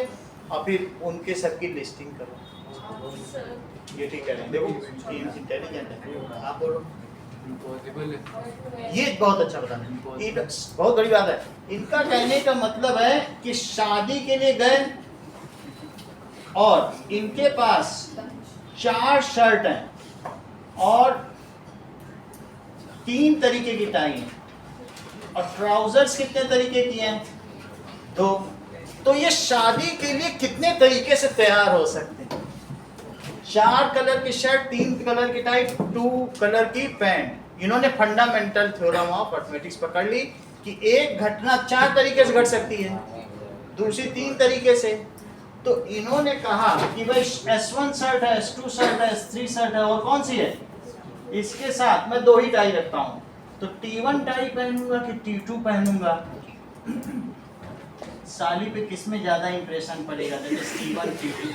S1: और फिर उनके सबकी लिस्टिंग करो। ये ठीक है, देखो इंटेलिजेंट है, आप बोलो।
S3: इम्पॉसिबल है।
S1: ये बहुत अच्छा बताना, बहुत बड़ी बात है। इनका कहने का मतलब है कि शादी के लिए गए और इनके पास 4 शर्ट हैं और 3 तरीके की टाई है, और ट्राउजर्स कितने तरीके की हैं? 2। तो ये शादी के लिए कितने तरीके से तैयार हो सकते हैं? 4 कलर की शर्ट, 3 कलर की टाई, 2 कलर की पैंट। इन्होंने फंडामेंटल थ्योरम ऑफ अर्थमेटिक्स पकड़ ली कि एक घटना 4 तरीके से घट सकती है, दूसरी 3 तरीके से। तो इन्होंने कहा कि भाई S1 शर्ट है, S2 शर्ट है, S3 शर्ट है, और कौन सी है? इसके साथ मैं 2 ही टाई रखता हूं, तो T1 टाई पहनूंगा कि T2 पहनूंगा? साली पे किस में ज्यादा इंप्रेशन पड़ेगा? That is T1 T2,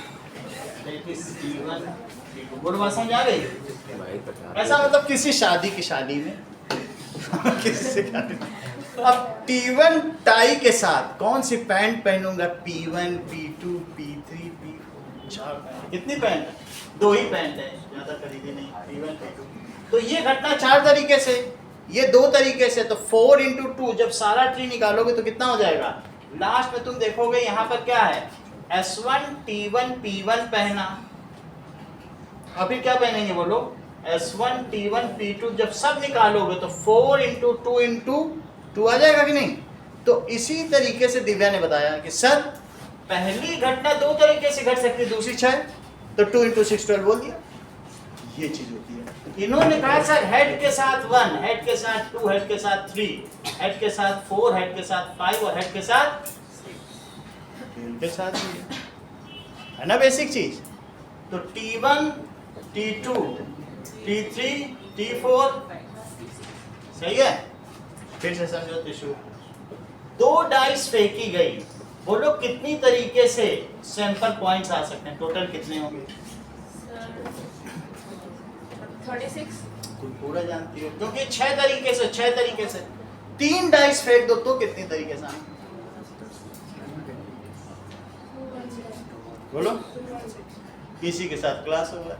S1: that is T1 T2। बोलो बात समझ आ गई? ऐसा मतलब किसी शादी की शादी में किसी से अब T1 टाई के साथ कौन सी पैंट पहनूंगा? P1 P2 P3 P4, 4 pant. कितनी पैंट है? 2 ही पैंट है, ज्यादा खरीदे नहीं, P1 P2। तो ये घटना 4 तरीके से, ये 2 तरीके से, तो 4 × 2, जब सारा ट्री निकालोगे तो कितना हो जाएगा? लास्ट में तुम देखोगे यहाँ पर क्या है? S1 T1 P1 पहना, अभी क्या पहनेंगे बोलो? S1 T1 P2, जब सब निकालोगे तो 4 × 2 × 2 आ जाएगा कि नहीं? तो इसी तरीके से दिव्या ने बताया कि सर पहली घटना 2 तरीके से घट सकती है, दूसरी 6, तो 2 × 6 12 बोल दिया। ये चीज होती है। इन्होंने कहा सर हेड के साथ 1, हेड के साथ 2, हेड के साथ 3, हेड के साथ 4, हेड के साथ 5 और हेड के साथ के साथ है ना बेसिक चीज। तो T1 T2 T3 T4, सही है? फिर से समझो टिश्यू। 2 डाइस फेंकी गई, बोलो कितनी तरीके से सैंपल पॉइंट्स आ सकते हैं? टोटल कितने होंगे?
S2: 36।
S1: तुम पूरा जानती हो, क्योंकि 6 तरीके से 3 डाइस फेंक दो तो कितनी तरीके से आएंगे? बोलो। इसी के साथ क्लास होगा।